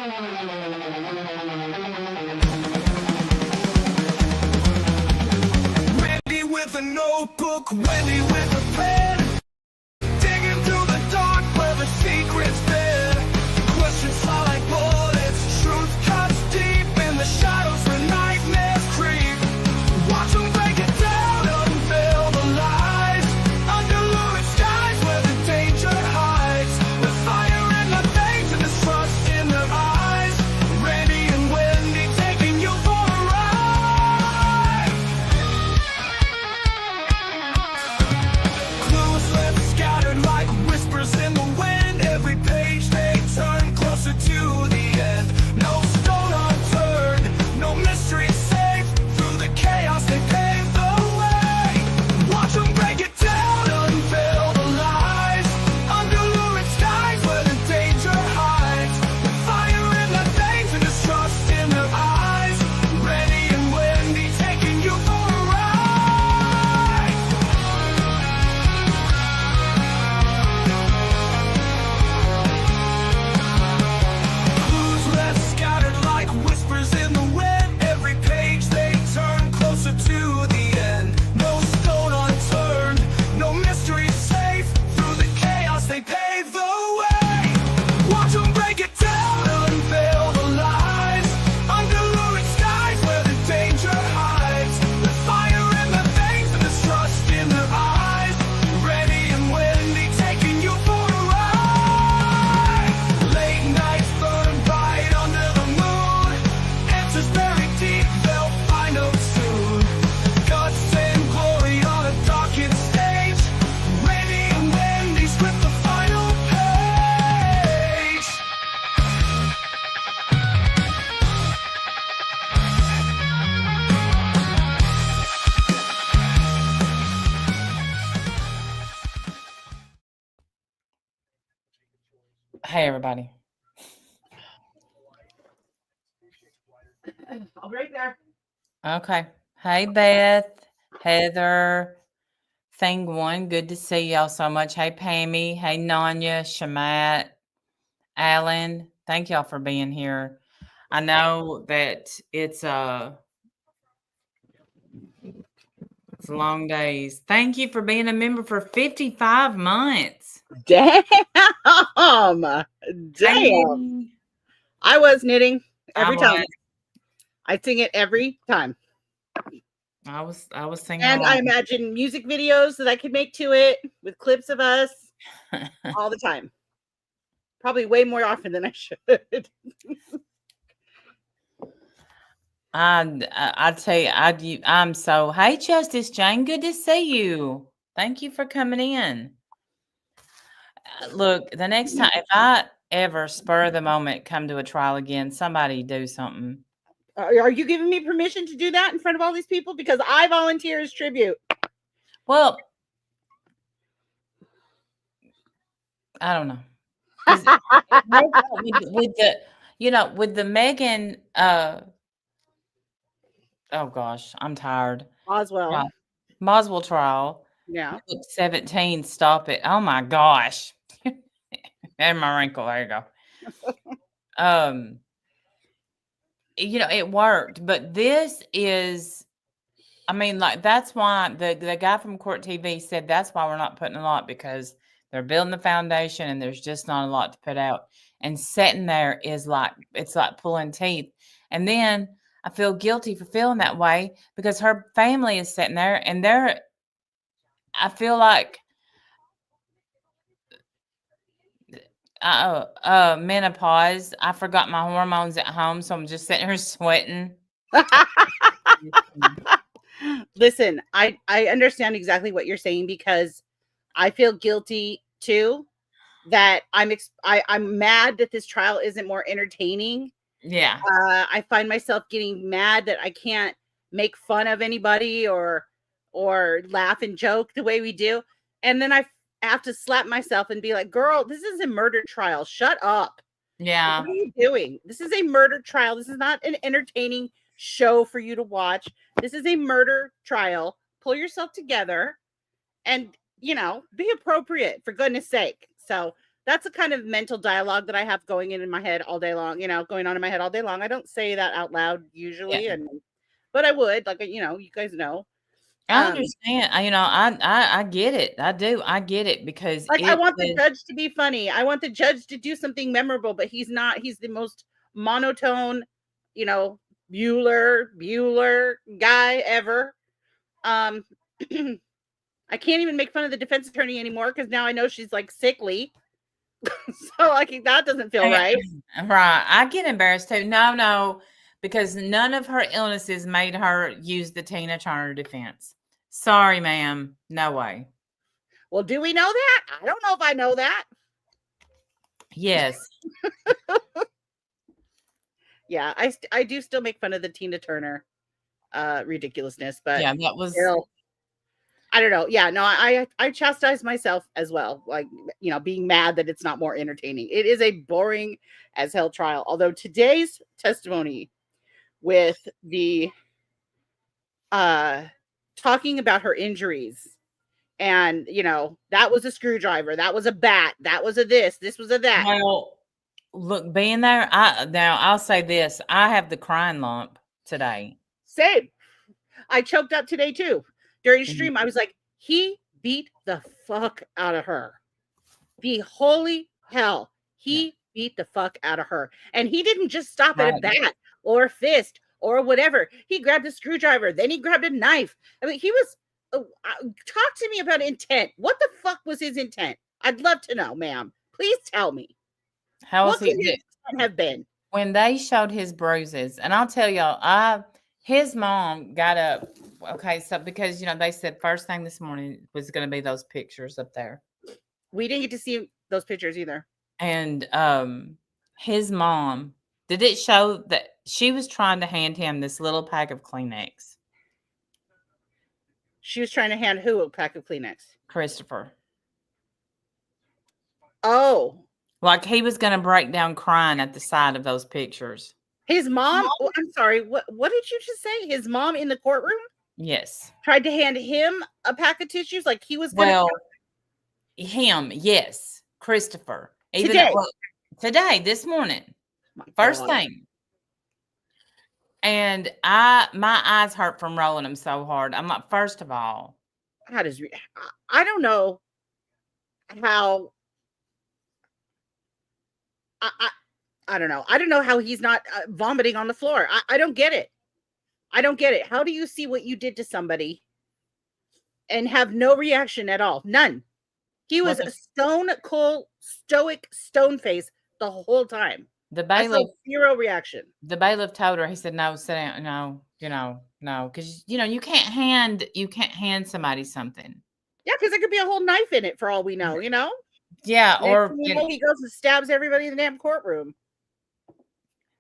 Wendy with a notebook, Wendy with a pen, digging through the dark where the secrets been. Questions fly like bullets, truth cuts deep in the shadows where nightmares creep. Watch them break it down, unveil the lies, under lurid skies where the danger hides. The fire in their veins and the trust in their eyes. Randy and Wendy taking you for a ride. Clues left scattered like whispers in the wind. Every page they turn closer to the end. No stone unturned, no mystery safe. Through the chaos they pave the way. Watch them break it down, unveil the lies, under lurid skies where the danger hides. The fire in their veins and distrust in their eyes. Randy and Wendy taking you for a ride. Clues left scattered like whispers in the wind. Every page they turn closer to the end. No stone unturned, no mystery safe. Through the chaos they pave the way. Watch them break it down, unveil the lies, under lurid skies where the danger hides. The fire in their veins and distrust in their eyes. Randy and Wendy taking you for a ride. Late nights burn bright under the moon. Answers buried deep, they'll find them soon. Guts and glory on a Docket stage. Randy and Wendy script the final page. Hey, everybody. I'll be right there. Okay. Hey, Beth, Heather, Thing One. Good to see y'all so much. Hey, Pammy. Hey, Nanya, Shamat, Alan. Thank y'all for being here. I know that it's long days. Thank you for being a member for 55 months. Damn. Hey, I was knitting every I time. was. I sing it every time. I was singing And I along. imagine music videos that I could make to it with clips of us all the time. Probably way more often than I should. I tell you, I'm so. Hey, Justice Jane, good to see you. Thank you for coming in. Look, the next time if I ever spur of the moment come to a trial again, somebody do something. Are you giving me permission to do that in front of all these people? Because I volunteer as tribute. Well, I don't know. With the Megan. Oh gosh, I'm tired. Oswell. Boswell trial. Yeah. 17. Stop it. Oh my gosh. And my wrinkle. There you go. It worked, but this is, I mean, like, that's why the guy from Court TV said that's why we're not putting a lot, because they're building the foundation and there's just not a lot to put out. And sitting there is like, it's like pulling teeth. And then I feel guilty for feeling that way because her family is sitting there and I feel like menopause. I forgot my hormones at home, so I'm just sitting here sweating. Listen, I understand exactly what you're saying because I feel guilty too. That I'm mad that this trial isn't more entertaining. Yeah. I find myself getting mad that I can't make fun of anybody or laugh and joke the way we do. And then I have to slap myself and be like, girl, this is a murder trial. Shut up. Yeah. What are you doing? This is a murder trial. This is not an entertaining show for you to watch. This is a murder trial. Pull yourself together and, be appropriate, for goodness sake. So that's the kind of mental dialogue that I have going in my head all day long, going on in my head all day long. I don't say that out loud usually, Yeah. but I would, like, you guys know. I understand. I get it. I do. I get it because Like, I it want the is judge to be funny. I want the judge to do something memorable, but he's not. He's the most monotone, Bueller guy ever. Um, I can't even make fun of the defense attorney anymore because now I know she's like sickly. So like that doesn't feel right. Right. I get embarrassed too. No, because none of her illnesses made her use the Tina Turner defense. Sorry, ma'am. No way. Well, do we know that? I don't know if I know that. Yes. Yeah, I do still make fun of the Tina Turner ridiculousness, but Yeah, that was still, I don't know. Yeah, no, I chastise myself as well, like, being mad that it's not more entertaining. It is a boring as hell trial. Although today's testimony with the talking about her injuries, and that was a screwdriver, that was a bat, that was a this was a that. well, look, being there, I'll say this. I have the crying lump today. Same. I choked up today too. During stream, I was like, he beat the fuck out of her. The holy hell. He beat the fuck out of her. And he didn't just stop at a bat or a fist or whatever. He grabbed a screwdriver. Then he grabbed a knife. I mean, he was, talk to me about intent. What the fuck was his intent? I'd love to know, ma'am. Please tell me. How What was could his intent have been? when they showed his bruises? And I'll tell y'all, his mom got up. Okay, so because they said first thing this morning was going to be those pictures up there. We didn't get to see those pictures either. And his mom, did it show that she was trying to hand him this little pack of Kleenex? She was trying to hand who a pack of Kleenex? Christopher. Oh. Like he was going to break down crying at the sight of those pictures. His mom? Oh, I'm sorry. What did you just say? His mom in the courtroom? Yes. Tried to hand him a pack of tissues like he was going to. Well, him, yes. Christopher. Even Today. Today, this morning. My First God. thing. And my eyes hurt from rolling them so hard. I'm like, first of all. I don't know how. I don't know. I don't know how he's not vomiting on the floor. I don't get it. I don't get it. How do you see what you did to somebody and have no reaction at all? None. He was a stone cold, stoic stone face the whole time. The bailiff, zero reaction. The bailiff told her, he said, no, sit down. No. Because, you can't hand somebody something. Yeah, because there could be a whole knife in it for all we know, Yeah, or he goes and stabs everybody in the damn courtroom.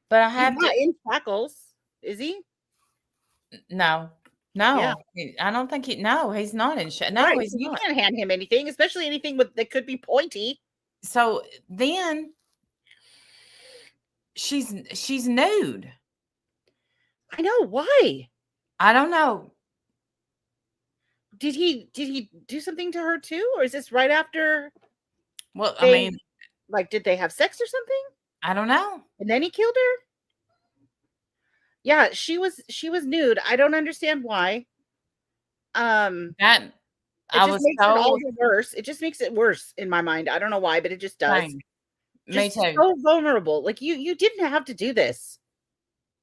But I have he's not in shackles, is he? No. Yeah. I don't think he's not in shackles. No, right, he's so not. You can't hand him anything, especially anything that could be pointy. So then she's nude. I know. Why? I don't know. Did he do something to her too, or is this right after? Well, did they have sex or something? I don't know. And then he killed her? Yeah, she was nude. I don't understand why. It just makes it worse in my mind. I don't know why, but it just does. Me too. So vulnerable. Like you didn't have to do this.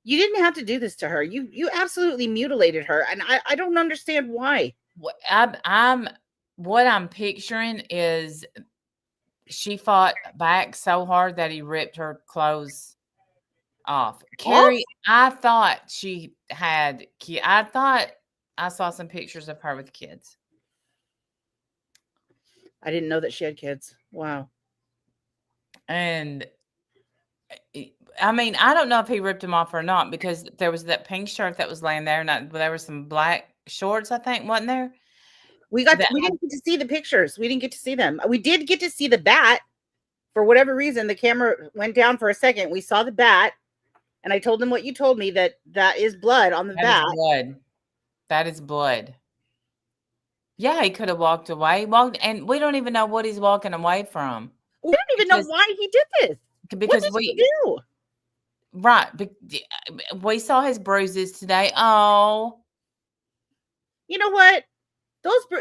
You didn't have to do this to her. You absolutely mutilated her, and I don't understand why. What I'm picturing is she fought back so hard that he ripped her clothes off. Carrie, I thought she had kids. I thought I saw some pictures of her with kids. I didn't know that she had kids. Wow. And I don't know if he ripped them off or not, because there was that pink shirt that was laying there, and there were some black shorts, I think, wasn't there? We didn't get to see the pictures. We didn't get to see them. We did get to see the bat. For whatever reason, the camera went down for a second. We saw the bat, and I told them what you told me, that is blood on the bat. That is blood. Yeah, he could have walked away. And we don't even know what he's walking away from. We don't even know why he did this. Because what did he do? Right. We saw his bruises today. Oh. You know what?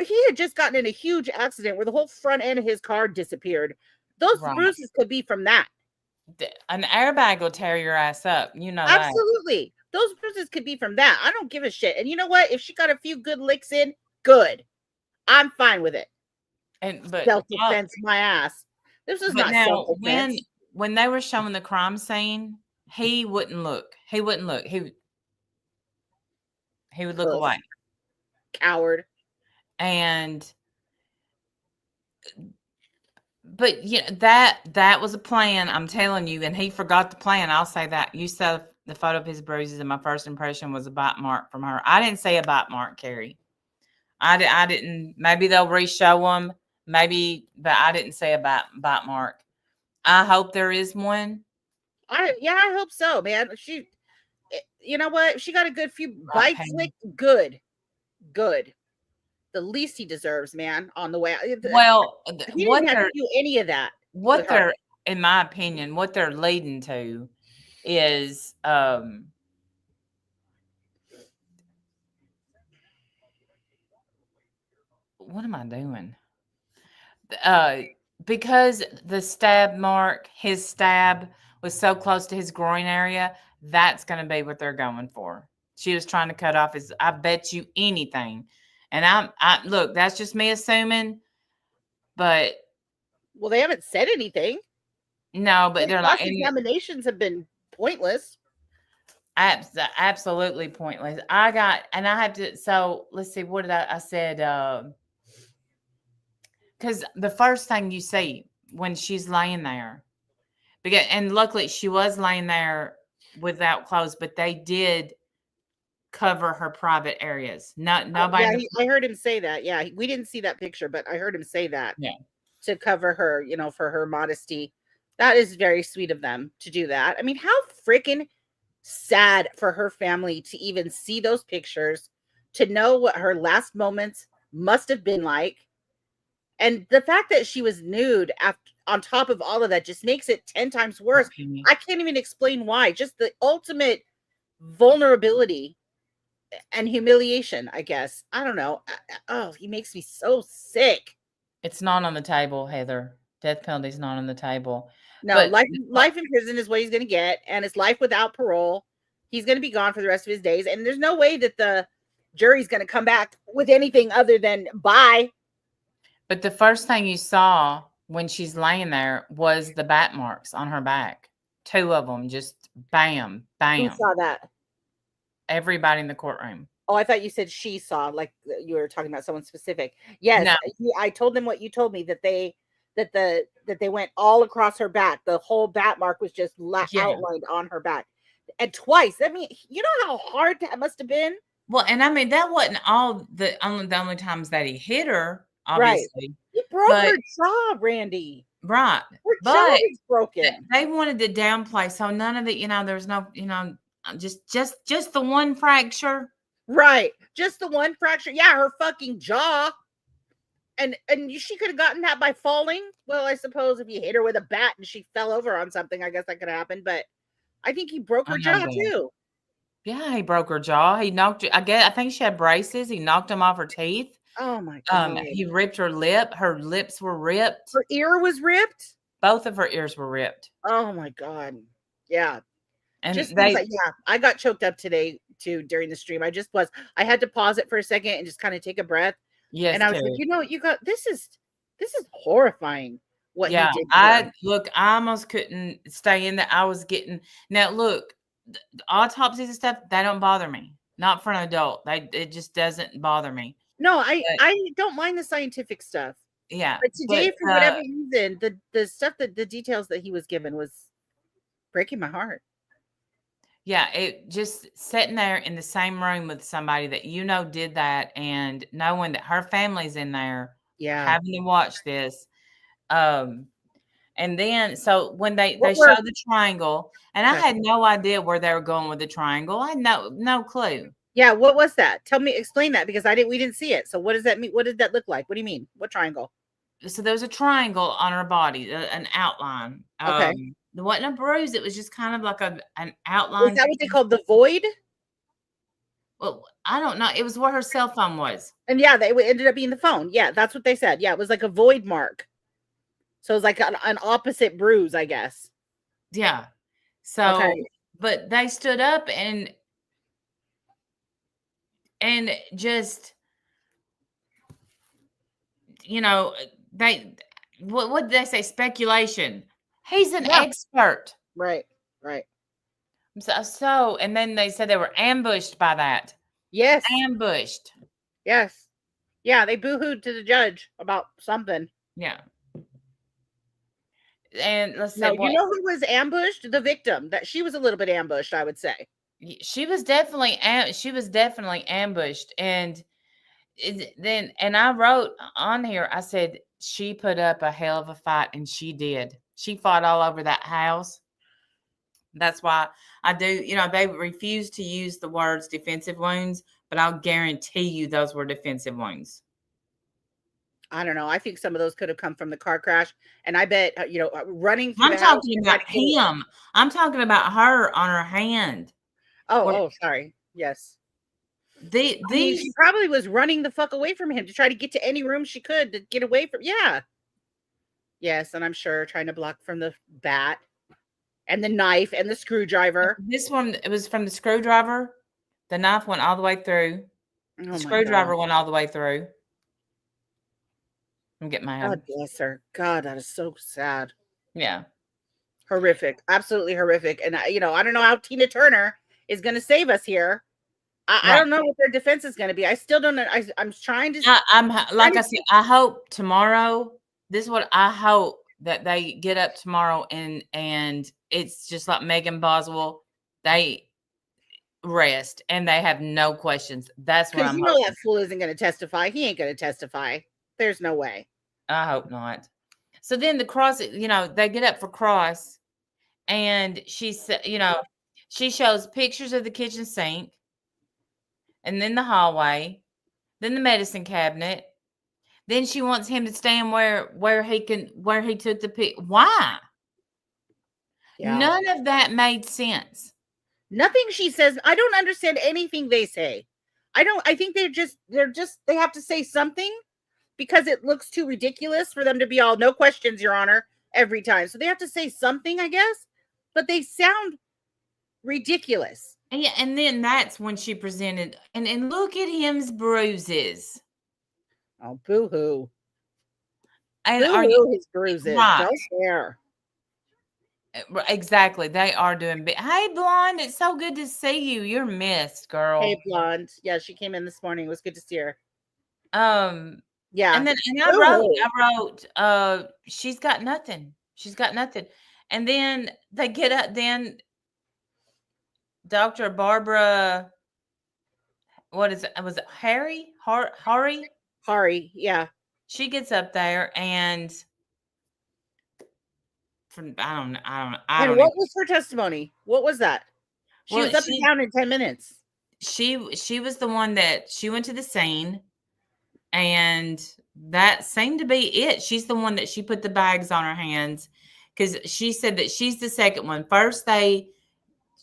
He had just gotten in a huge accident where the whole front end of his car disappeared. Those bruises could be from that. An airbag will tear your ass up. You know that. Absolutely. Those bruises could be from that. I don't give a shit. And you know what? If she got a few good licks in, good. I'm fine with it. But self-defense, my ass. This was not self-defense. When they were showing the crime scene, he wouldn't look. He wouldn't look. He would look away. Coward. But that was a plan, I'm telling you, and he forgot the plan. I'll say that. You saw the photo of his bruises, and my first impression was a bite mark from her. I didn't say a bite mark, Carrie. I didn't. Maybe they'll re-show them. Maybe, but I didn't say a bite mark. I hope there is one. I hope so, man. You know what? She got a good few bites licked. Good. The least he deserves, man, on the way. Well, he didn't have to do any of that. What they're, in my opinion, what they're leading to is what am I doing? Because the stab mark, his stab was so close to his groin area, that's going to be what they're going for. She was trying to cut off his, I bet you anything. And I look, that's just me assuming, but. Well, they haven't said anything. No, but they're like. Examinations have been pointless. Absolutely pointless. I have to, so let's see, what did I said, because the first thing you see when she's laying there, and luckily she was laying there without clothes, but they did cover her private areas. Nobody. Yeah, I heard him say that. Yeah, we didn't see that picture, but I heard him say that. Yeah, to cover her, for her modesty. That is very sweet of them to do that. I mean, how freaking sad for her family to even see those pictures, to know what her last moments must have been like. And the fact that she was nude on top of all of that just makes it 10 times worse. I can't even explain why. Just the ultimate vulnerability and humiliation, I guess. I don't know. Oh, he makes me so sick. It's not on the table, Heather. Death penalty is not on the table. No, but life in prison is what he's going to get, and it's life without parole. He's going to be gone for the rest of his days, and there's no way that the jury's going to come back with anything other than bye. But the first thing you saw when she's laying there was the bat marks on her back. 2 of them, just bam, bam. Who saw that? Everybody in the courtroom. Oh, I thought you said she saw, like you were talking about someone specific. Yes, no. I told them what you told me, that they went all across her back. The whole bat mark was just outlined on her back, and twice. I mean, you know how hard that must have been. Well, and I mean, that wasn't the only times that he hit her. Obviously, right. He broke her jaw, Randy. Right, her jaw is broken. They wanted to downplay, so none of it. There's no, just the one fracture. Right, just the one fracture. Yeah, her fucking jaw. And she could have gotten that by falling. Well, I suppose if you hit her with a bat and she fell over on something, I guess that could happen. But I think he broke her jaw too. Yeah, he broke her jaw. He knocked. I think she had braces. He knocked them off her teeth. Oh my God. He ripped her lip. Her lips were ripped. Her ear was ripped. Both of her ears were ripped. Oh my God. Yeah. And I got choked up today too during the stream. I had to pause it for a second and just kind of take a breath. Yes. And I was like, this is horrifying. What he did. I almost couldn't stay in there. I was getting, now look, autopsies and stuff, they don't bother me. Not for an adult. It just doesn't bother me. No, I don't mind the scientific stuff. Yeah. But today, for whatever reason, the stuff the details that he was given was breaking my heart. Yeah, it just sitting there in the same room with somebody that did that, and knowing that her family's in there, having to watch this. And then so when they showed the triangle, and I had no idea where they were going with the triangle. I had no clue. Yeah, what was that? Explain that, because we didn't see it. So what does that mean? What did that look like? What do you mean? What triangle? so there was a triangle on her body, an outline. Okay. There wasn't a bruise. It was just kind of like an Is outline. that what they called the void? Well, I don't know. It was where her cell phone was. And yeah, they ended up being the phone. Yeah, that's what they said. Yeah, it was like a void mark. So it was like an opposite bruise, I guess. Yeah. So, but they stood up and just, what did they say? Speculation. He's an expert. Right. So, and then they said they were ambushed by that. Yes. Ambushed. Yes. Yeah, they boo-hooed to the judge about something. Yeah. And let's say, you know who was ambushed? The victim. That she was a little bit ambushed, I would say. She was definitely ambushed. And then I wrote on here, I said, she put up a hell of a fight, and she did. She fought all over that house. That's why I do, they refuse to use the words defensive wounds, but I'll guarantee you those were defensive wounds. I don't know. I think some of those could have come from the car crash. And I bet, running through I'm talking about him. I'm talking about her on her hand. Oh, sorry. Yes. She probably was running the fuck away from him to try to get to any room she could to get away from. Yeah. Yes. And I'm sure trying to block from the bat and the knife and the screwdriver. This one, it was from the screwdriver. The knife went all the way through. The screwdriver went all the way through. I'm getting my head. God bless her. God, that is so sad. Yeah. Horrific. Absolutely horrific. And, I don't know how Tina Turner is going to save us here. I don't know what their defense is going to be. I still don't know. I'm trying to. I said, I hope tomorrow. This is what I hope, that they get up tomorrow and it's just like Megan Boswell. They rest and they have no questions. That's what I'm hoping. That fool isn't going to testify. He ain't going to testify. There's no way. I hope not. So then the cross, they get up for cross, and she said, she shows pictures of the kitchen sink, and then the hallway, then the medicine cabinet. Then she wants him to stand where he took the pic. Why? Yeah. None of that made sense. Nothing she says. I don't understand anything they say. I think they have to say something because it looks too ridiculous for them to be all no questions, Your Honor, every time. So they have to say something, I guess, but they sound ridiculous. And yeah, and then that's when she presented, and look at him's bruises. Oh, boo-hoo. And boo-hoo his bruises. Right. Don't care. Exactly. They are doing big. Hey, Blonde, it's so good to see you. You're missed, girl. Hey, Blonde. Yeah, she came in this morning. It was good to see her. Yeah. And then I wrote, she's got nothing. She's got nothing. And then they get up, then Dr. Barbara, what is it? Was it Hari? Hari, yeah. She gets up there and I don't know. And what was her testimony? What was that? She was up and down in 10 minutes. She was the one that she went to the scene, and that seemed to be it. She's the one that she put the bags on her hands, because she said that she's the second one. First,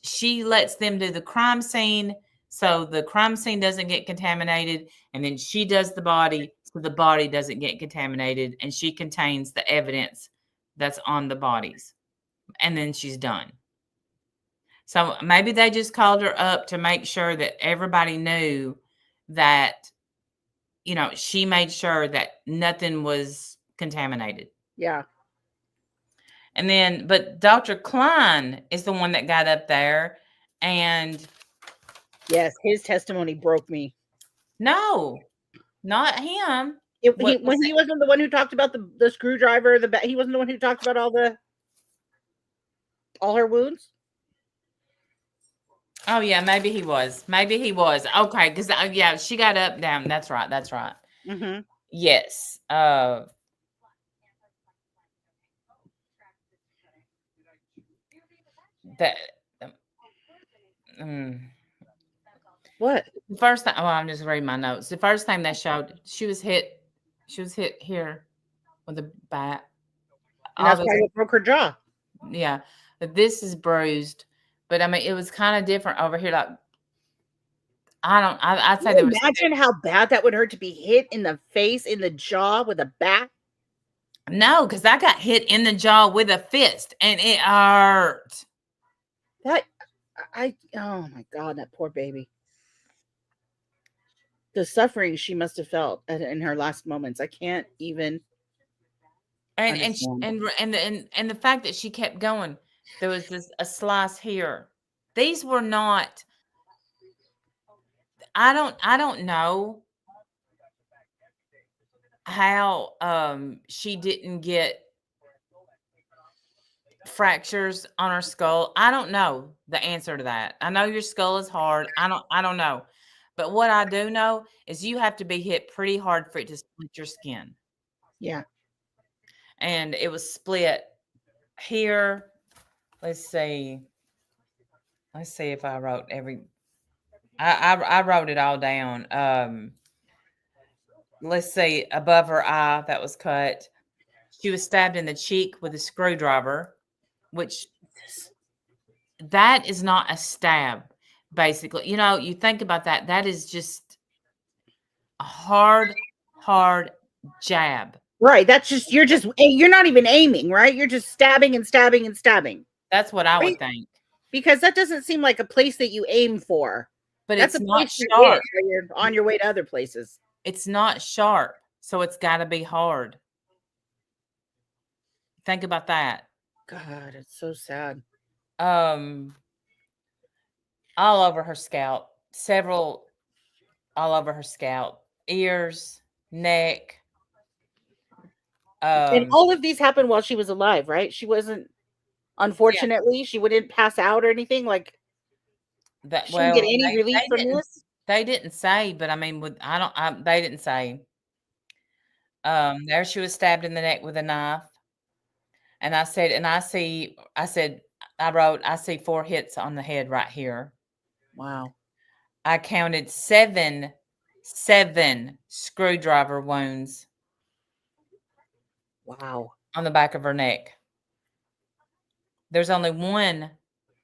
she lets them do the crime scene, so the crime scene doesn't get contaminated, and then she does the body, so the body doesn't get contaminated, and she contains the evidence that's on the bodies, and then she's done. So maybe they just called her up to make sure that everybody knew that, she made sure that nothing was contaminated. Yeah. And then, but Dr. Klein is the one that got up there, and yes, his testimony broke me. No, not him. He wasn't the one who talked about the screwdriver, he wasn't the one who talked about all her wounds. Oh yeah, maybe he was. Okay, because she got up, down. That's right. Mm-hmm. Yes. What? The first time? Oh, I'm just reading my notes. The first time they showed, she was hit here with a bat. And that's why it broke her jaw. Yeah, but this is bruised. But I mean, it was kind of different over here. Like, I'd say Can there you was. imagine how bad that would hurt to be hit in the face, in the jaw with a bat? No, because I got hit in the jaw with a fist and it hurt. Oh my God, that poor baby. The suffering she must have felt in her last moments. I can't even understand. And the fact that she kept going, there was a slice here. These were not. I don't know how she didn't get fractures on her skull. I don't know the answer to that. I know your skull is hard. I don't know. But what I do know is you have to be hit pretty hard for it to split your skin. Yeah. And it was split here. Let's see. Let's see if I wrote I wrote it all down. Let's see, above her eye that was cut. She was stabbed in the cheek with a screwdriver, which that is not a stab, basically. You know, you think about that. That is just a hard jab. Right. That's just you're not even aiming, right? You're just stabbing and stabbing and stabbing. That's what I Right? would think. Because that doesn't seem like a place that you aim for. But That's it's a not place sharp. you're on your way to other places. It's not sharp, so it's got to be hard. Think about that. God, it's so sad. All over her scalp, several all over her scalp, ears, neck. And all of these happened while she was alive, right? She wasn't, unfortunately, she wouldn't pass out or anything. Like that. she didn't get any relief from this. They didn't say, but I mean, they didn't say. There she was stabbed in the neck with a knife, and I wrote, I see 4 hits on the head right here. Wow. I counted seven screwdriver wounds. Wow. On the back of her neck. There's only 1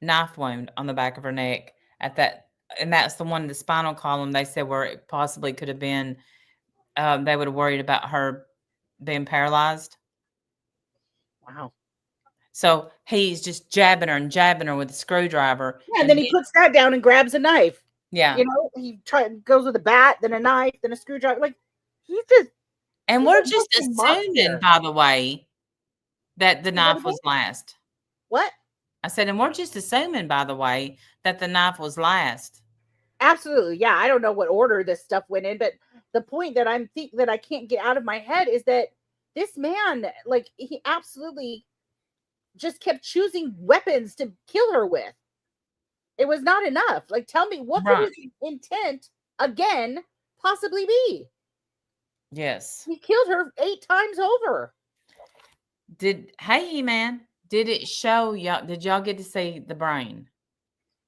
knife wound on the back of her neck and that's the one in the spinal column. They said where it possibly could have been, they would have worried about her being paralyzed. Wow. So he's just jabbing her with a screwdriver. Yeah, and then he puts that down and grabs a knife. Yeah. You know, he goes with a bat, then a knife, then a screwdriver. Like, he's just. And we're just assuming, by the way, that the knife was last. What? I said, and we're just assuming, by the way, that the knife was last. Absolutely. Yeah. I don't know what order this stuff went in, but the point that that I can't get out of my head is that this man, like, he absolutely just kept choosing weapons to kill her with. It was not enough. Like, tell me, what could his intent again possibly be? Yes. He killed her 8 times over. Hey, man, did it show y'all? Did y'all get to see the brain?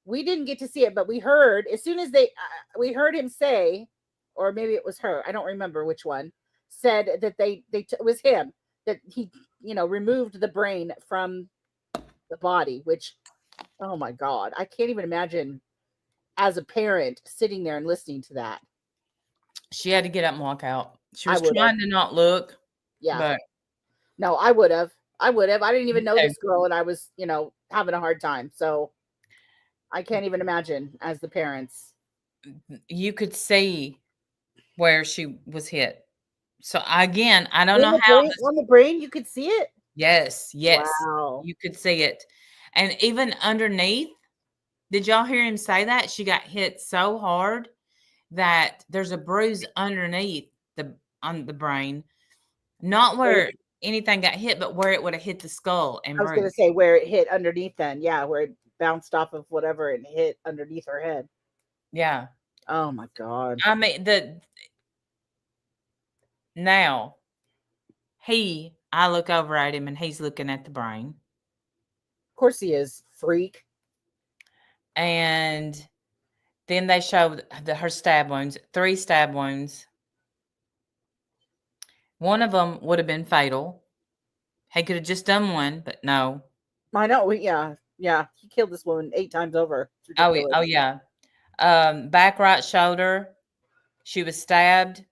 We didn't get to see it, but we heard as soon as we heard him say, or maybe it was her, I don't remember which one, said that it was him, that he, removed the brain from the body, which, oh my God, I can't even imagine as a parent sitting there and listening to that. She had to get up and walk out. She was trying to not look. Yeah. But no, I would have. I didn't even know this girl, and I was, having a hard time. So I can't even imagine as the parents. You could see where she was hit. So again, I don't know how on the brain you could see it. Yes. Wow. You could see it. And even underneath, did y'all hear him say that? She got hit so hard that there's a bruise underneath on the brain. Not where anything got hit, but where it would have hit the skull and I was going to say where it hit underneath then. Yeah, where it bounced off of whatever and hit underneath her head. Yeah. Oh my God. I mean, now I look over at him and he's looking at the brain. Of course he is, freak. And then they showed her stab wounds, 3 stab wounds. One of them would have been fatal. He could have just done one, but no. I know. Yeah. He killed this woman 8 times over. It's Oh, ridiculous. oh yeah. Back right shoulder. She was stabbed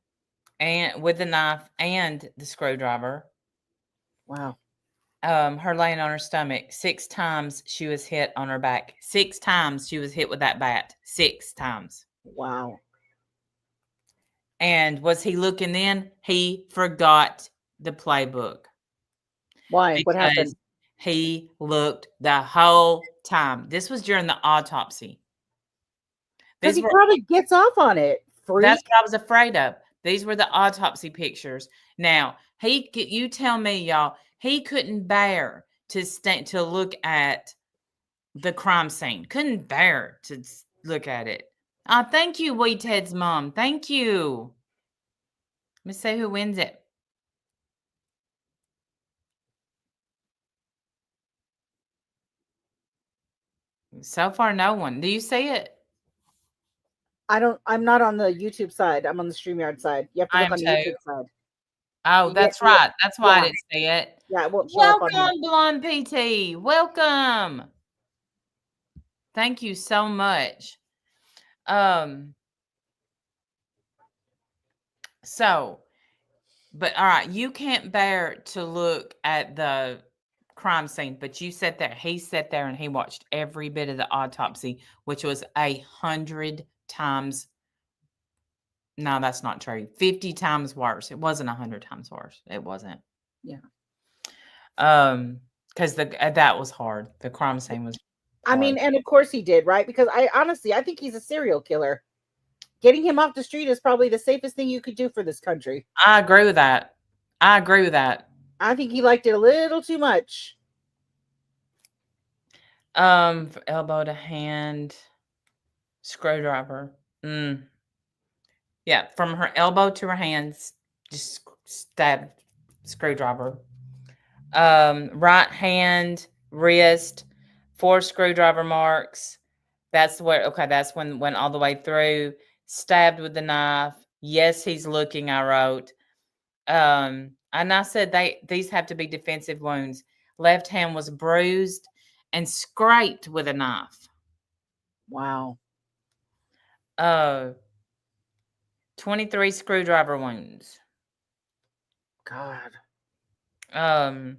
and with the knife and the screwdriver. Wow. Her laying on her stomach. 6 times she was hit on her back. 6 times she was hit with that bat. 6 times. Wow. And was he looking then? He forgot the playbook. Why? What happened? Because he looked the whole time. This was during the autopsy. Because These he were, probably gets off on it. Freak. that's what I was afraid of. These were the autopsy pictures. Now, you tell me, y'all, he couldn't bear to look at the crime scene. Couldn't bear to look at it. Thank you, Wee Ted's mom. Thank you. Let me see who wins it. So far, no one. Do you see it? I'm not on the YouTube side. I'm on the StreamYard side. You have to I look am on the too. YouTube side. Oh, that's right. That's why I didn't see it. Yeah, it won't show up on here. Welcome, Blonde PT. Welcome. Thank you so much. But all right, you can't bear to look at the crime scene, but you sat there. He sat there and he watched every bit of the autopsy, which was 100 times. No, that's not true. 50 times worse. It wasn't 100 times worse. It wasn't. Yeah. Because that was hard. The crime scene was hard. I mean, and of course he did, right? Because I think he's a serial killer. Getting him off the street is probably the safest thing you could do for this country. I agree with that. I think he liked it a little too much. Elbow to hand, screwdriver. Yeah, from her elbow to her hands, just stab screwdriver. Right hand, wrist, 4 screwdriver marks. That's when went all the way through. Stabbed with the knife. Yes, he's looking, I wrote. And I said these have to be defensive wounds. Left hand was bruised and scraped with a knife. Wow. 23 screwdriver wounds. God. And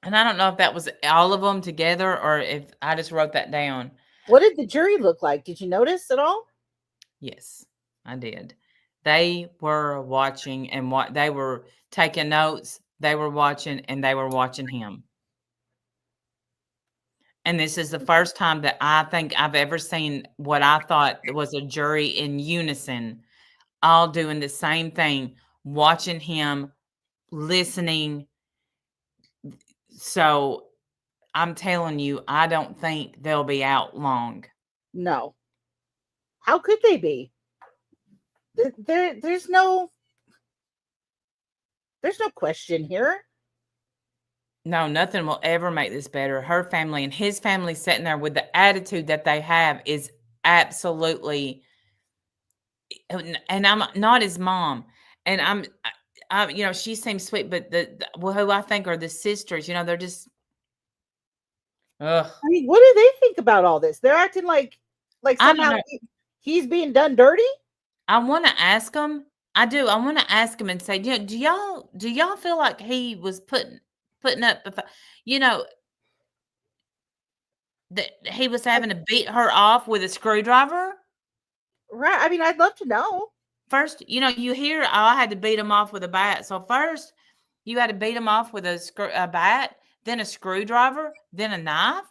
I don't know if that was all of them together or if I just wrote that down. What did the jury look like? Did you notice at all? Yes, I did. They were watching and they were taking notes. They were watching and they were watching him. And this is the first time that I think I've ever seen what I thought was a jury in unison, all doing the same thing, watching him, listening. So I'm telling you, I don't think they'll be out long. No. How could they be? There's no question here. No, nothing will ever make this better. Her family and his family sitting there with the attitude that they have is absolutely, and I'm not his mom, and I'm she seems sweet, but who I think are the sisters, they're just, ugh. I mean, what do they think about all this? They're acting like somehow he's being done dirty. I want to ask him. I do. I want to ask him and say, do y'all feel like he was putting up, that he was having to beat her off with a screwdriver? Right. I mean, I'd love to know. First, you hear, I had to beat him off with a bat. So first, you had to beat him off with a bat, then a screwdriver, then a knife.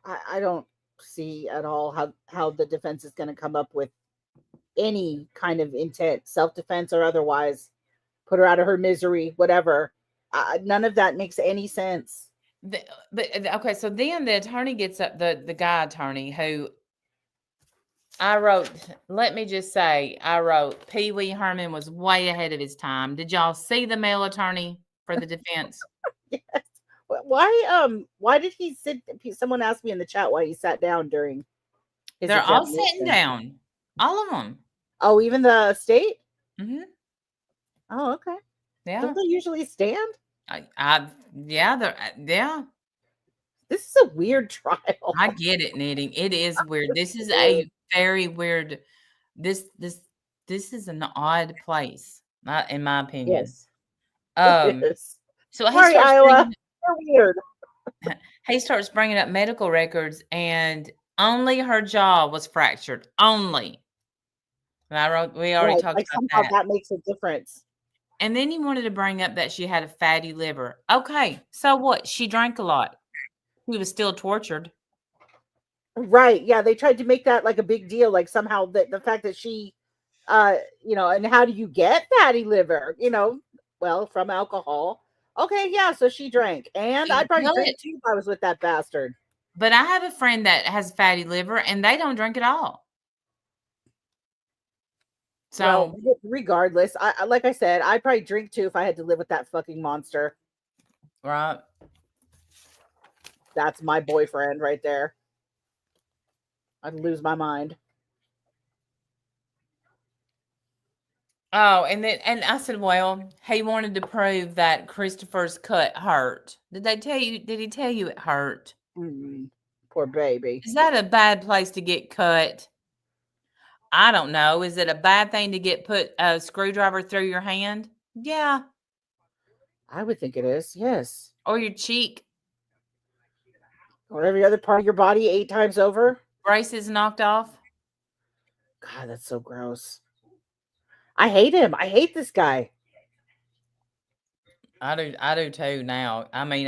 I don't see at all how the defense is going to come up with any kind of intent, self-defense or otherwise, put her out of her misery, whatever. None of that makes any sense. Okay, so then the attorney gets up, the guy attorney who I wrote, let me just say, Pee Wee Herman was way ahead of his time. Did y'all see the male attorney for the defense? Yes. Why did he sit? Someone asked me in the chat why he sat down during his They're all sitting down. All of them. Oh, even the state? Mm-hmm. Oh, okay. Yeah. Don't they usually stand? Yeah. This is a weird trial. I get it, knitting. It is weird. This is a very weird. This is an odd place, not in my opinion. Yes, it is. So Sorry, Iowa. They're weird. he starts bringing up medical records, and only her jaw was fractured. Only. And we already Right. talked Like about somehow that. that makes a difference. And then he wanted to bring up that she had a fatty liver. Okay, so what? She drank a lot. He was still tortured. Right. Yeah, they tried to make that like a big deal, like somehow the fact that she and how do you get fatty liver? Well, from alcohol. Okay, yeah, so she drank. And I'd probably drink too if I was with that bastard. But I have a friend that has fatty liver and they don't drink at all. So, well, regardless, I like I said, I'd probably drink too if I had to live with that fucking monster. right. That's my boyfriend right there. I'd lose my mind. Oh, and I said, well, he wanted to prove that Christopher's cut hurt. Did he tell you it hurt? Poor baby. Is that a bad place to get cut? I don't know. Is it a bad thing to get put a screwdriver through your hand? Yeah. I would think it is, yes. Or your cheek. Or every other part of your body 8 times over. Braces knocked off. God, that's so gross. I hate him. I hate this guy. I do too now. I mean,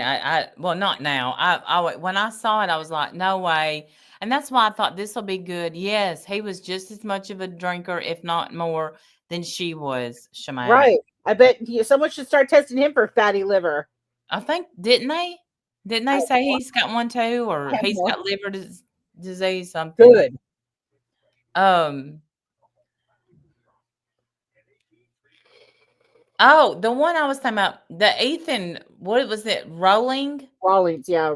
well, not now. I when I saw it, I was like, no way. And that's why I thought this will be good. Yes, he was just as much of a drinker, if not more, than she was, Shemaya. Right. I bet someone should start testing him for fatty liver. I think, didn't they? Didn't they say he's got one too, or he's got liver disease, something? Good. Oh, the one I was talking about, the Ethan, what was it? Rawlings, yeah.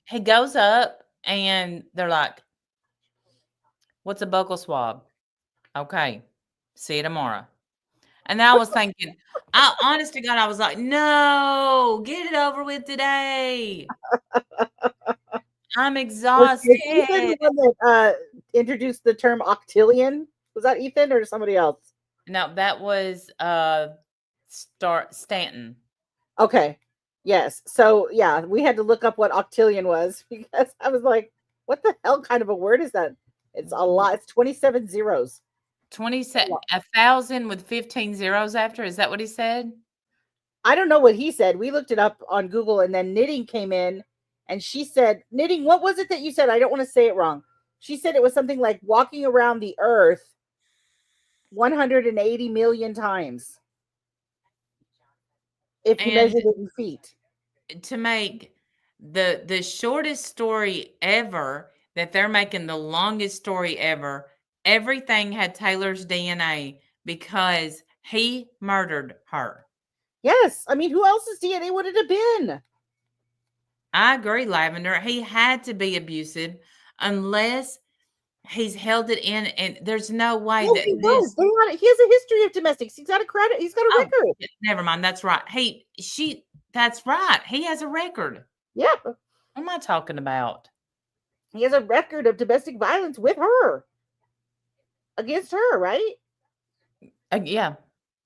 He goes up and they're like, what's a buccal swab? Okay, see you tomorrow. And I was thinking, honest to God, I was like, no, get it over with today. I'm exhausted. Was Ethan the one that introduced the term octillion? Was that Ethan or somebody else? No, that was Stanton. Okay. Yes. So yeah, we had to look up what octillion was because I was like, what the hell kind of a word is that? It's a lot. It's 27 zeros. 1,000 with 15 zeros after. Is that what he said? I don't know what he said. We looked it up on Google, and then Knitting came in and she said, Knitting, what was it that you said? I don't want to say it wrong. She said it was something like walking around the earth 180 million times. If you measured it in feet. To make the shortest story ever, that they're making the longest story ever, everything had Taylor's DNA because he murdered her. Yes. I mean, who else's DNA would it have been? I agree, Lavender. He had to be abusive unless he's held it in, and there's no way that he has a history of domestics. He's got a credit. He's got a record. Never mind. That's right. That's right. He has a record. Yeah. What am I talking about? He has a record of domestic violence with her. Against her, right? Yeah.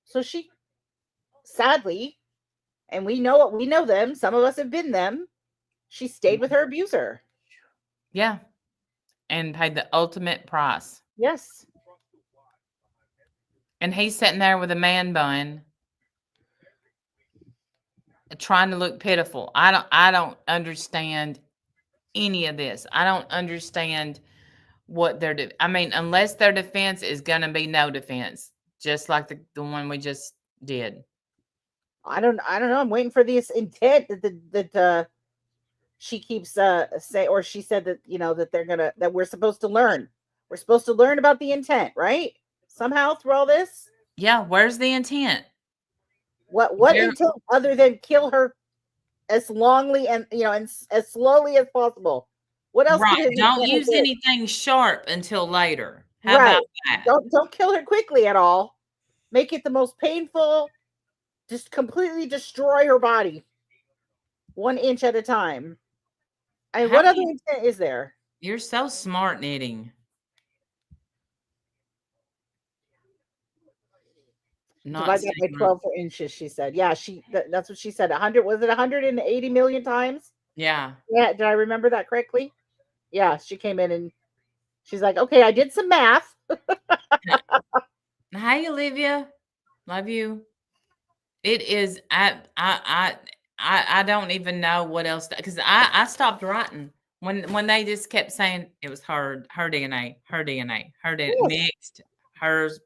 So she, sadly, and we know them. Some of us have been them. She stayed with her abuser. Yeah. And paid the ultimate price. Yes. And he's sitting there with a man bun, trying to look pitiful. I don't understand any of this. I don't understand what they're doing. I mean, unless their defense is going to be no defense, just like the one we just did. I don't know. I'm waiting for this intent that she keeps say, or she said that that we're supposed to learn. We're supposed to learn about the intent, right? Somehow through all this. Yeah, where's the intent? What intent other than kill her as longly and as slowly as possible? What else? Right. Don't use anything sharp until later. How Right. about that? Don't kill her quickly at all. Make it the most painful. Just completely destroy her body 1 inch at a time. And How what do other you, intent is there? you're so smart knitting. Not Divide that by saying 12 inches, she said. Yeah, that's what she said. 100, was it 180 million times? yeah. Yeah, did I remember that correctly? Yeah, she came in and she's like, okay, I did some math. Hi, Olivia. Love you. It is. I don't even know what else because I stopped writing when they just kept saying it was her DNA, her DNA, her DNA Yes, mixed, hers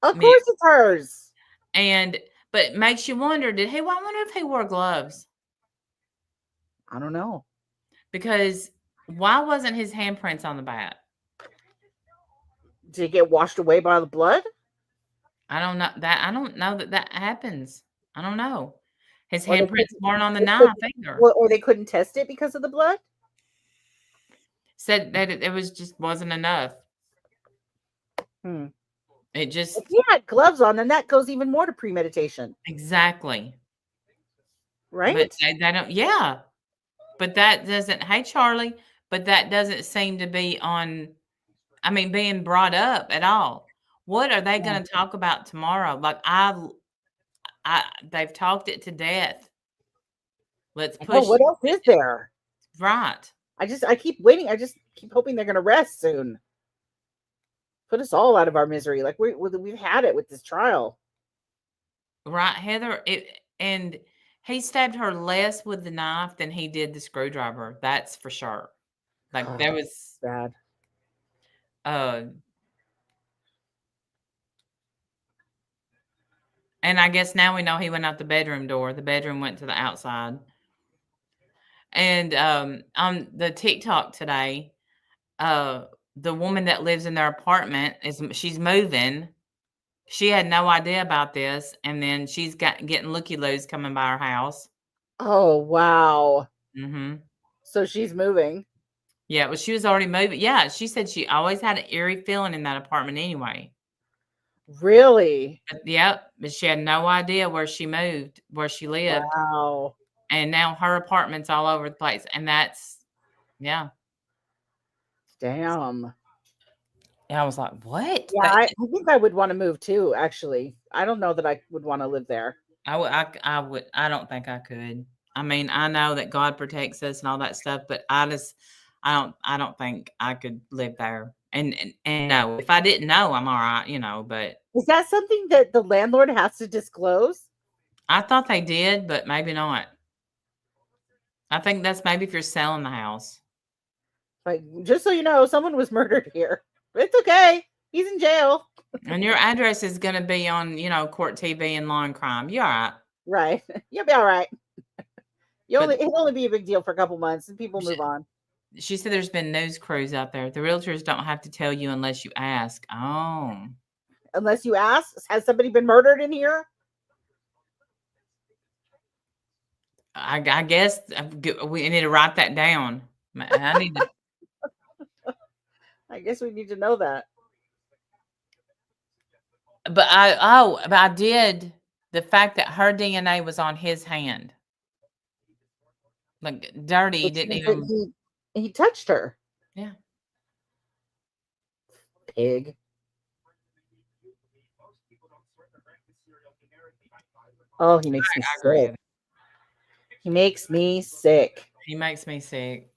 of course mixed, it's hers. and but it makes you wonder. I wonder if he wore gloves I don't know. because why wasn't his handprints on the bat? Did it get washed away by the blood? I don't know that. I don't know that happens. I don't know. His Or they handprints couldn't, weren't on the they knife couldn't either. or they couldn't test it because of the blood? Said that it was just wasn't enough. Hmm. It If just he had gloves on, then that goes even more to premeditation, exactly. But right? they don't. Yeah, but that doesn't. Hey, Charlie. But that doesn't seem to be on. I mean, being brought up at all. What are they Yeah. going to talk about tomorrow? Like they've talked it to death. Let's I know, push what else is there? right. I keep waiting. I just keep hoping they're going to rest soon. Put us all out of our misery. Like we've had it with this trial. Right, Heather. And he stabbed her less with the knife than he did the screwdriver. That's for sure. Like there was Bad. uh and I guess now we know he went out the bedroom door. The bedroom went to the outside. And on the TikTok today, uh the woman that lives in their apartment she's moving. She had no idea about this, and then she's getting looky-loos coming by her house. Oh wow. Mhm. So she's moving. Yeah, well, she was already moving. Yeah, she said she always had an eerie feeling in that apartment anyway. Really? Yep, but she had no idea where she moved, where she lived, Wow. and now her apartment's all over the place, and that's yeah. Damn. And I was like, "What?" Yeah, But I think I would want to move too, actually. I don't know that I would want to live there. I don't think I could. I mean, I know that God protects us and all that stuff, but I don't think I could live there. And no, if I didn't know, I'm all right, but Is that something that the landlord has to disclose? I thought they did, but maybe not. I think that's maybe if you're selling the house. Like, just so you know, someone was murdered here. It's okay. He's in jail. And your address is gonna be on, court TV and law and crime. You're all right. Right. You'll be all right. But It'll only be a big deal for a couple months and people move on. she said there's been news crews out there. The realtors don't have to tell you unless you ask. Oh. Unless you ask, has somebody been murdered in here? I guess we need to write that down. I need to. I guess we need to know that. But I did the fact that her DNA was on his hand. Like dirty, Which didn't means that even. he touched her. Yeah. Pig. Oh, he makes me agree. sick. He makes me sick. He makes me sick.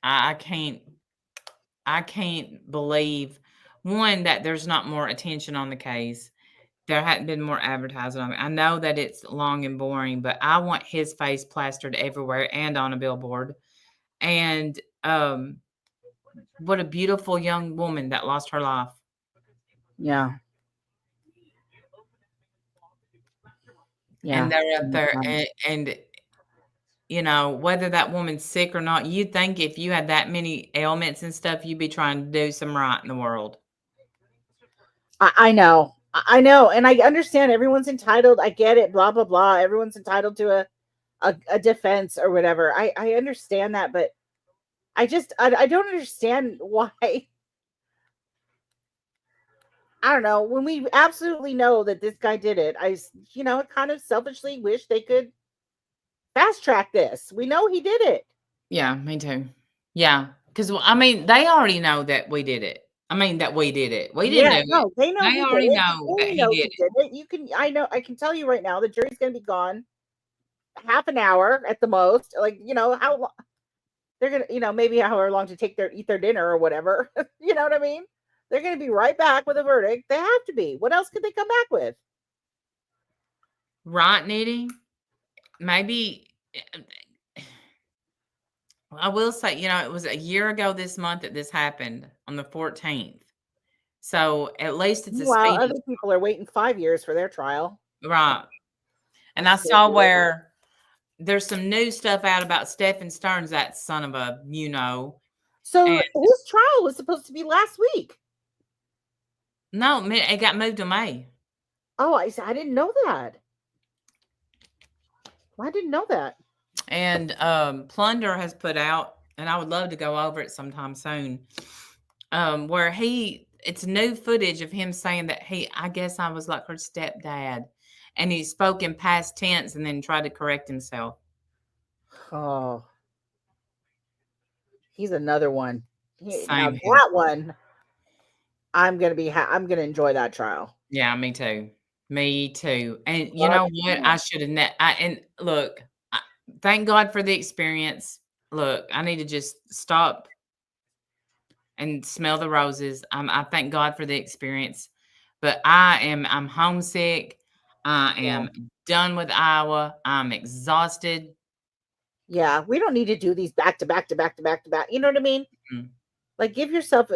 I can't believe one that there's not more attention on the case. There hadn't been more advertising on it. I know that it's long and boring, but I want his face plastered everywhere and on a billboard. And what a beautiful young woman that lost her life. Yeah. Yeah. And they're up there and whether that woman's sick or not, you'd think if you had that many ailments and stuff, you'd be trying to do some right in the world. I know. I know. And I understand everyone's entitled. I get it. Blah, blah, blah. Everyone's entitled to a defense or whatever. I understand that, but I don't understand why. I don't know, when we absolutely know that this guy did it, I kind of selfishly wish they could fast track this. We know he did it. Yeah, me too. Yeah, because I mean, they already know that we did it. I mean, that we did it. We didn't Yeah, do it. no, they know They he did already it. know that They he know did he it. did it. I can tell you right now, the jury's going to be gone half an hour at the most. Like, how long they're going to, maybe however long to eat their dinner or whatever. You know what I mean? They're going to be right back with a verdict. They have to be. What else could they come back with? Right, Nitty? Maybe I will say, it was a year ago this month that this happened on the 14th. So at least it's a Meanwhile, speedy, other people are waiting 5 years for their trial. right? And I That's saw ridiculous. where there's some new stuff out about Stephen Stearns, that son of a, So and his trial was supposed to be last week. no, it got moved to May. Oh, I didn't know that. Well, I didn't know that. And Plunder has put out, and I would love to go over it sometime soon, where it's new footage of him saying that I guess I was like her stepdad, and he spoke in past tense and then tried to correct himself. Oh, he's another one. Now Same here. that one, I'm gonna enjoy that trial. Yeah, me too. Me too. And you Fuck know what? yeah. I should have. And look, thank God for the experience. Look, I need to just stop and smell the roses. I thank God for the experience, but I'm homesick. I Yeah. am done with Iowa. I'm exhausted. Yeah, we don't need to do these back to back to back to back to back. You know what I mean? Mm. Like give yourself a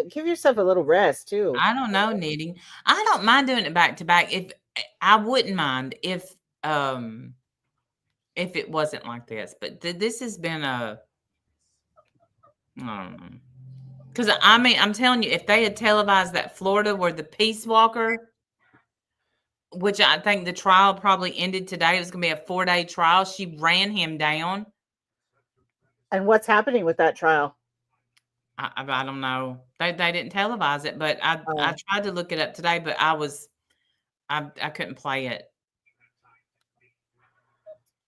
little rest too. I don't know, knitting. I don't mind doing it back to back. If I wouldn't mind if it wasn't like this, but this has been I don't know. Because I mean, I'm telling you, if they had televised that Florida where the Peace Walker, which I think the trial probably ended today, it was going to be a 4-day trial. She ran him down. And what's happening with that trial? I don't know. They didn't televise it, but I tried to look it up today, but I couldn't play it.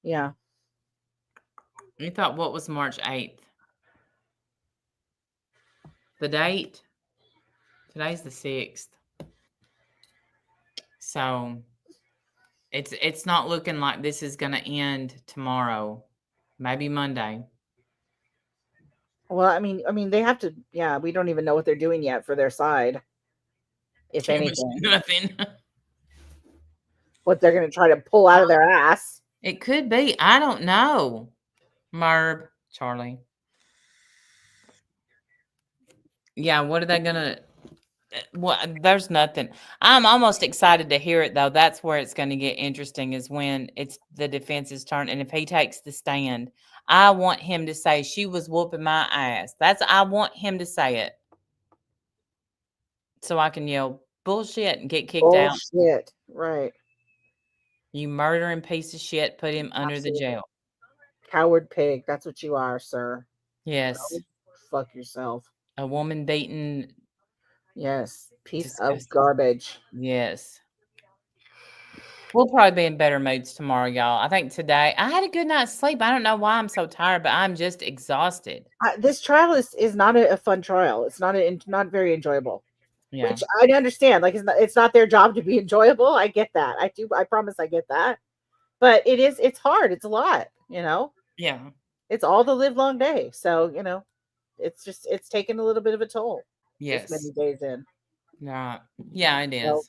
Yeah. You thought what was March 8th? The date? Today's the 6th. So it's not looking like this is going to end tomorrow. Maybe Monday. Well, I mean, they have to. Yeah, we don't even know what they're doing yet for their side, if anything. Nothing. What they're going to try to pull out of their ass. It could be. I don't know. Merb, Charlie. Yeah, what are they gonna? Well, there's nothing. I'm almost excited to hear it though. That's where it's going to get interesting. Is when it's the defense's turn, and if he takes the stand, I want him to say she was whooping my ass. I want him to say it, so I can yell bullshit and get kicked out. Bullshit. Right. You murdering piece of shit. Put him under the jail. Coward pig. That's what you are, sir. Yes. Go fuck yourself. A woman beaten. Yes. Piece Disgusting. of garbage. Yes. We'll probably be in better moods tomorrow, y'all. I think today I had a good night's sleep. I don't know why I'm so tired, but I'm just exhausted. This trial is not a fun trial. It's not very enjoyable. Yeah. Which I understand. Like it's not their job to be enjoyable. I get that. I do. I promise I get that. But it's hard. It's a lot, Yeah. It's all the live long day. So, it's taken a little bit of a toll. Yes. This many days in. Right. Yeah, it is.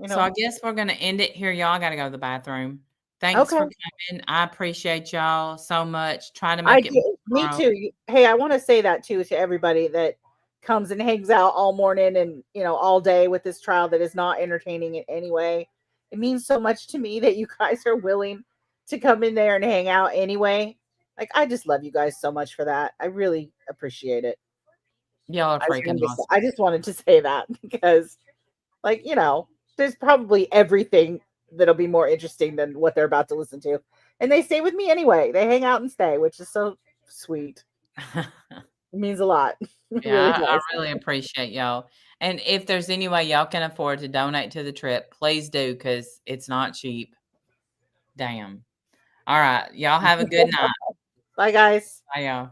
So I guess we're going to end it here. Y'all got to go to the bathroom. Thanks for coming. I appreciate y'all so much. Try to make it. Me too. Hey, I want to say that too to everybody that comes and hangs out all morning and, all day with this trial that is not entertaining in any way. It means so much to me that you guys are willing to come in there and hang out anyway. Like, I just love you guys so much for that. I really appreciate it. Y'all are freaking awesome. I just wanted to say that because, there's probably everything that'll be more interesting than what they're about to listen to. And they stay with me anyway. They hang out and stay, which is so sweet. It means a lot. Yeah, I really appreciate y'all. And if there's any way y'all can afford to donate to the trip, please do, because it's not cheap. Damn. All right. Y'all have a good night. Bye, guys. Bye, y'all.